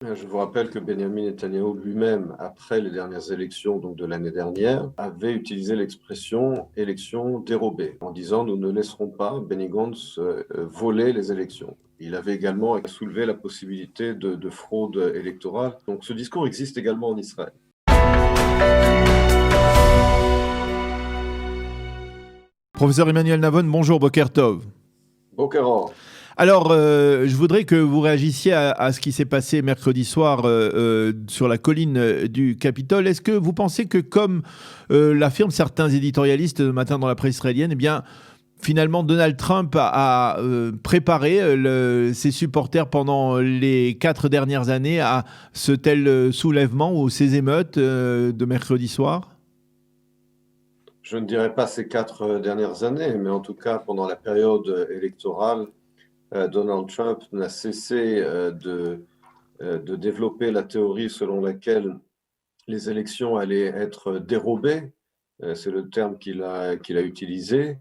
Je vous rappelle que Benjamin Netanyahou lui-même, après les dernières élections donc de l'année dernière, avait utilisé l'expression élection dérobée, en disant nous ne laisserons pas Benny Gantz voler les élections. Il avait également soulevé la possibilité de fraude électorale. Donc ce discours existe également en Israël. Professeur Emmanuel Navon, bonjour, Boker Tov. Boker Or. Alors, je voudrais que vous réagissiez à ce qui s'est passé mercredi soir sur la colline du Capitole. Est-ce que vous pensez que, comme l'affirment certains éditorialistes ce matin dans la presse israélienne, eh bien, finalement, Donald Trump a préparé ses supporters pendant les 4 dernières années à ce tel soulèvement ou ces émeutes de mercredi soir? Je ne dirais pas ces 4 dernières années, mais en tout cas pendant la période électorale, Donald Trump n'a cessé de développer la théorie selon laquelle les élections allaient être dérobées, c'est le terme qu'il a utilisé,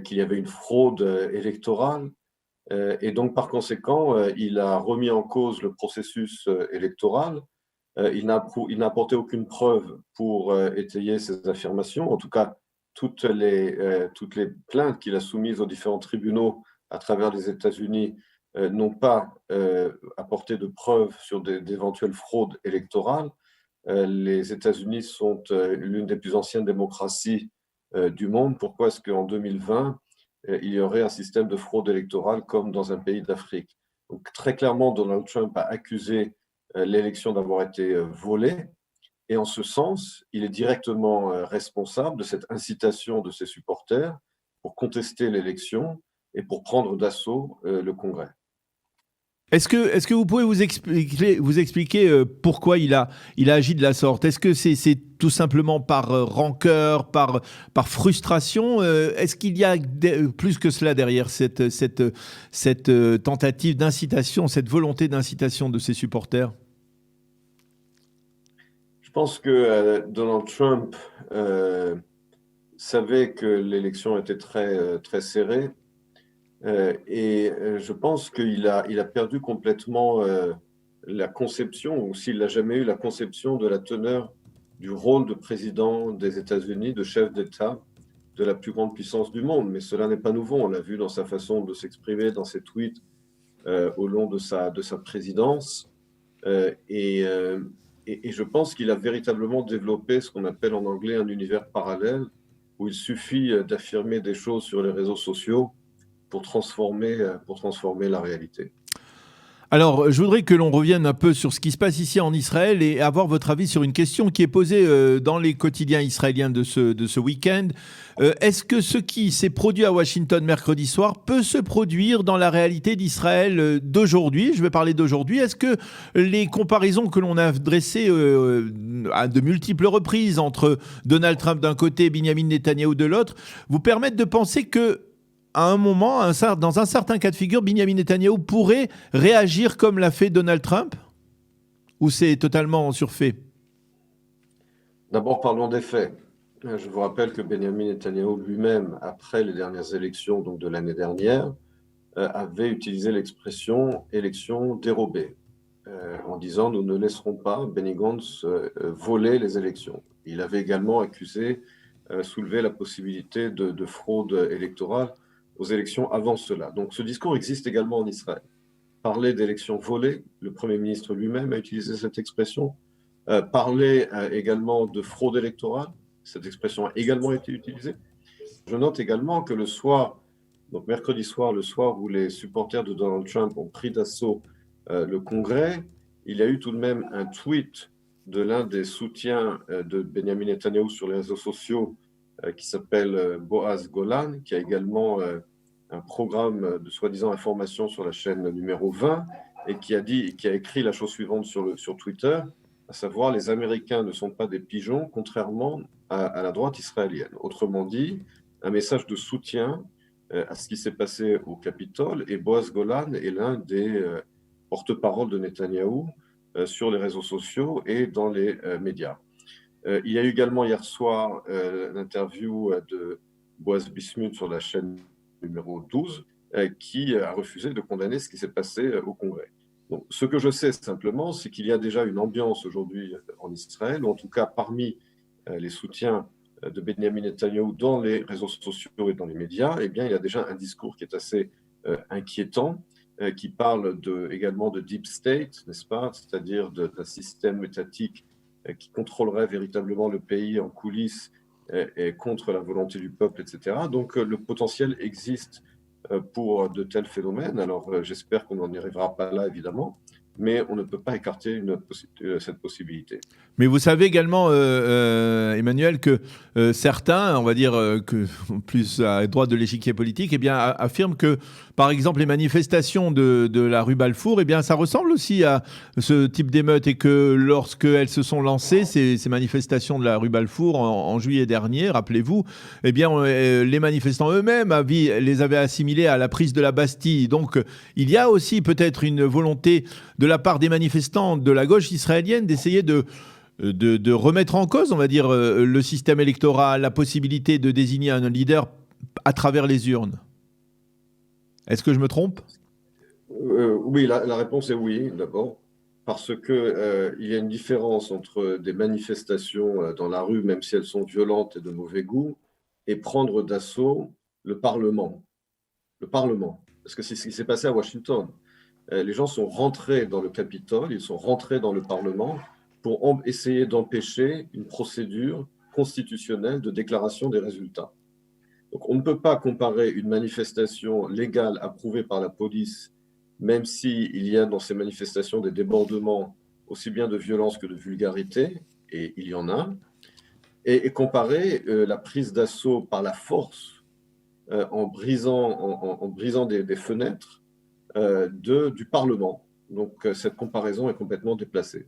qu'il y avait une fraude électorale, et donc par conséquent, il a remis en cause le processus électoral. Il n'a apporté aucune preuve pour étayer ses affirmations. En tout cas, toutes les plaintes qu'il a soumises aux différents tribunaux à travers les États-Unis n'ont pas apporté de preuves sur d'éventuelles fraudes électorales. Les États-Unis sont l'une des plus anciennes démocraties du monde. Pourquoi est-ce qu'en 2020, il y aurait un système de fraude électorale comme dans un pays d'Afrique? Donc, très clairement, Donald Trump a accusé l'élection d'avoir été volée. Et en ce sens, il est directement responsable de cette incitation de ses supporters pour contester l'élection et pour prendre d'assaut le Congrès. Est-ce que vous pouvez vous expliquer pourquoi il a agi de la sorte? Est-ce que c'est tout simplement par rancœur, par frustration? Est-ce qu'il y a plus que cela derrière cette tentative d'incitation, cette volonté d'incitation de ses supporters? Je pense que Donald Trump savait que l'élection était très serrée, et je pense qu'il a perdu complètement la conception, ou s'il n'a jamais eu la conception de la teneur du rôle de président des États-Unis, de chef d'État de la plus grande puissance du monde. Mais cela n'est pas nouveau, on l'a vu dans sa façon de s'exprimer, dans ses tweets au long de sa présidence. Euh, et, euh, et je pense qu'il a véritablement développé ce qu'on appelle en anglais un univers parallèle, où il suffit d'affirmer des choses sur les réseaux sociaux pour transformer la réalité. Alors, je voudrais que l'on revienne un peu sur ce qui se passe ici en Israël et avoir votre avis sur une question qui est posée dans les quotidiens israéliens de ce week-end. Est-ce que ce qui s'est produit à Washington mercredi soir peut se produire dans la réalité d'Israël d'aujourd'hui? Je vais parler d'aujourd'hui. Est-ce que les comparaisons que l'on a dressées à de multiples reprises entre Donald Trump d'un côté et Benjamin Netanyahou de l'autre vous permettent de penser que à un moment, dans un certain cas de figure, Benjamin Netanyahou pourrait réagir comme l'a fait Donald Trump? Ou c'est totalement surfait? D'abord, parlons des faits. Je vous rappelle que Benjamin Netanyahou lui-même, après les dernières élections donc de l'année dernière, avait utilisé l'expression élection dérobée, en disant nous ne laisserons pas Benny Gantz voler les élections. Il avait également soulevé la possibilité de fraude électorale aux élections avant cela. Donc ce discours existe également en Israël. Parler d'élections volées, le Premier ministre lui-même a utilisé cette expression. Parler également de fraude électorale, cette expression a également été utilisée. Je note également que le soir, donc mercredi soir, le soir où les supporters de Donald Trump ont pris d'assaut le Congrès, il y a eu tout de même un tweet de l'un des soutiens de Benjamin Netanyahou sur les réseaux sociaux qui s'appelle Boaz Golan, qui a également un programme de soi-disant information sur la chaîne numéro 20 et qui a écrit la chose suivante sur Twitter, à savoir les Américains ne sont pas des pigeons, contrairement à la droite israélienne. Autrement dit, un message de soutien à ce qui s'est passé au Capitole, et Boaz Golan est l'un des porte-parole de Netanyahou sur les réseaux sociaux et dans les médias. Il y a eu également hier soir l'interview de Boaz Bismuth sur la chaîne numéro 12 qui a refusé de condamner ce qui s'est passé au Congrès. Donc, ce que je sais simplement, c'est qu'il y a déjà une ambiance aujourd'hui en Israël, ou en tout cas parmi les soutiens de Benjamin Netanyahou dans les réseaux sociaux et dans les médias, eh bien, il y a déjà un discours qui est assez inquiétant, qui parle également de deep state, n'est-ce pas, c'est-à-dire d'un système étatique qui contrôlerait véritablement le pays en coulisses et contre la volonté du peuple, etc. Donc, le potentiel existe pour de tels phénomènes. Alors, j'espère qu'on n'en arrivera pas là, évidemment, mais on ne peut pas écarter cette possibilité. Mais vous savez également, Emmanuel, que certains, on va dire que plus à droite de l'échiquier politique, eh bien, affirment que, par exemple, les manifestations de la rue Balfour, eh bien, ça ressemble aussi à ce type d'émeute et que lorsqu'elles se sont lancées, ces manifestations de la rue Balfour en juillet dernier, rappelez-vous, eh bien, les manifestants eux-mêmes les avaient assimilés à la prise de la Bastille. Donc, il y a aussi peut-être une volonté de la part des manifestants de la gauche israélienne d'essayer de remettre en cause, on va dire, le système électoral, la possibilité de désigner un leader à travers les urnes. Est-ce que je me trompe? Oui, la réponse est oui, d'abord, parce que il y a une différence entre des manifestations dans la rue, même si elles sont violentes et de mauvais goût, et prendre d'assaut le Parlement. Le Parlement. Parce que c'est ce qui s'est passé à Washington. Les gens sont rentrés dans le Capitole, ils sont rentrés dans le Parlement pour essayer d'empêcher une procédure constitutionnelle de déclaration des résultats. Donc, on ne peut pas comparer une manifestation légale approuvée par la police, même s'il y a dans ces manifestations des débordements aussi bien de violence que de vulgarité, et il y en a, et comparer la prise d'assaut par la force en brisant des fenêtres du Parlement. Donc, cette comparaison est complètement déplacée.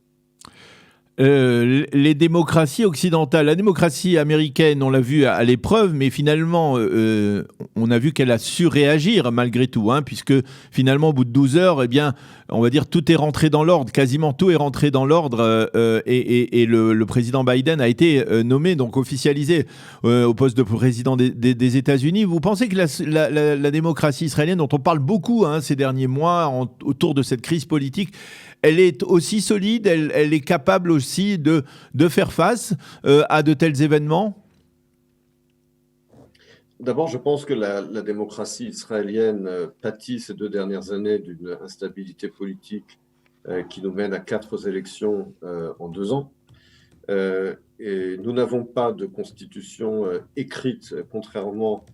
Les démocraties occidentales, la démocratie américaine, on l'a vu à l'épreuve, mais finalement, on a vu qu'elle a su réagir malgré tout, hein, puisque finalement, au bout de 12 heures, eh bien, on va dire tout est rentré dans l'ordre, quasiment tout est rentré dans l'ordre, et le président Biden a été nommé, donc officialisé au poste de président des États-Unis. Vous pensez que la démocratie israélienne, dont on parle beaucoup ces derniers mois autour de cette crise politique, elle est aussi solide, elle est capable aussi de faire face à de tels événements? D'abord, je pense que la démocratie israélienne pâtit ces 2 dernières années d'une instabilité politique qui nous mène à 4 élections en 2 ans. Et nous n'avons pas de constitution écrite, contrairement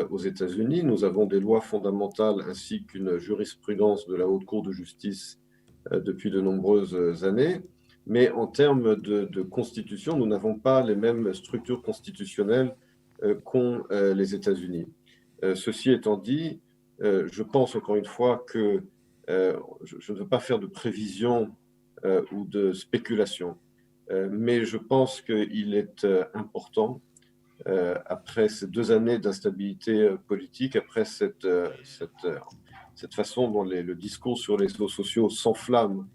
aux États-Unis. Nous avons des lois fondamentales ainsi qu'une jurisprudence de la Haute Cour de justice depuis de nombreuses années. Mais en termes de constitution, nous n'avons pas les mêmes structures constitutionnelles qu'ont les États-Unis. Ceci étant dit, je pense encore une fois que je ne veux pas faire de prévisions ou de spéculations, mais je pense qu'il est important, après ces 2 années d'instabilité politique, après cette façon dont le discours sur les réseaux sociaux s'enflamme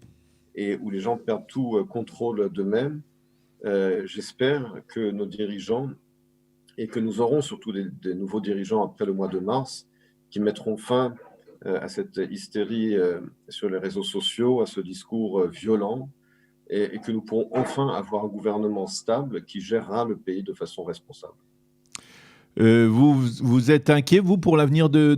et où les gens perdent tout contrôle d'eux-mêmes, j'espère que nos dirigeants, et que nous aurons surtout des nouveaux dirigeants après le mois de mars, qui mettront fin à cette hystérie sur les réseaux sociaux, à ce discours violent, et que nous pourrons enfin avoir un gouvernement stable qui gérera le pays de façon responsable. Vous êtes inquiet, vous, pour l'avenir de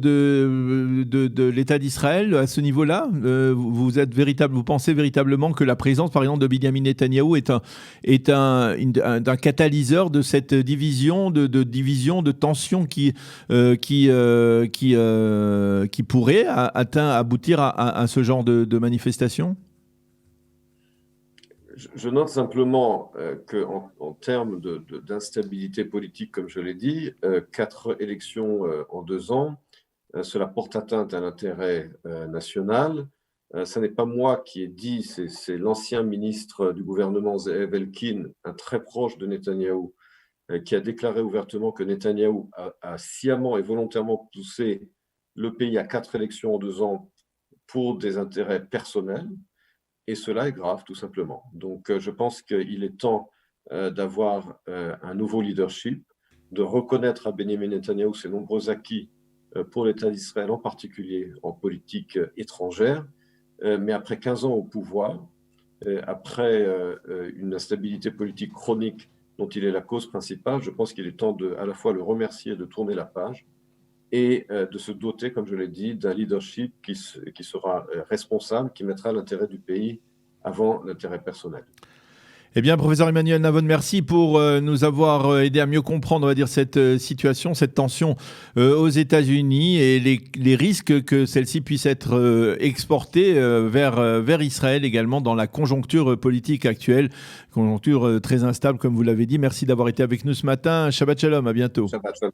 l'État d'Israël à ce niveau-là? Vous pensez véritablement que la présence, par exemple, de Benjamin Netanyahou est un catalyseur de cette division, de tension qui pourrait aboutir à ce genre de manifestation? Je note simplement qu'en termes d'instabilité politique, comme je l'ai dit, 4 élections en 2 ans, cela porte atteinte à l'intérêt national. Ce n'est pas moi qui ai dit, c'est l'ancien ministre du gouvernement Ze'ev Elkin, un très proche de Netanyahou, qui a déclaré ouvertement que Netanyahou a sciemment et volontairement poussé le pays à 4 élections en 2 ans pour des intérêts personnels. Et cela est grave, tout simplement. Donc, je pense qu'il est temps d'avoir un nouveau leadership, de reconnaître à Benjamin Netanyahou ses nombreux acquis pour l'État d'Israël, en particulier en politique étrangère, mais après 15 ans au pouvoir, après une instabilité politique chronique dont il est la cause principale, je pense qu'il est temps à la fois le remercier de tourner la page et de se doter, comme je l'ai dit, d'un leadership qui sera responsable, qui mettra l'intérêt du pays avant l'intérêt personnel. Eh bien, professeur Emmanuel Navone, merci pour nous avoir aidé à mieux comprendre, on va dire, cette situation, cette tension aux États-Unis et les risques que celle-ci puisse être exportée vers Israël également dans la conjoncture politique actuelle, conjoncture très instable, comme vous l'avez dit. Merci d'avoir été avec nous ce matin. Shabbat Shalom, à bientôt. Shabbat shalom.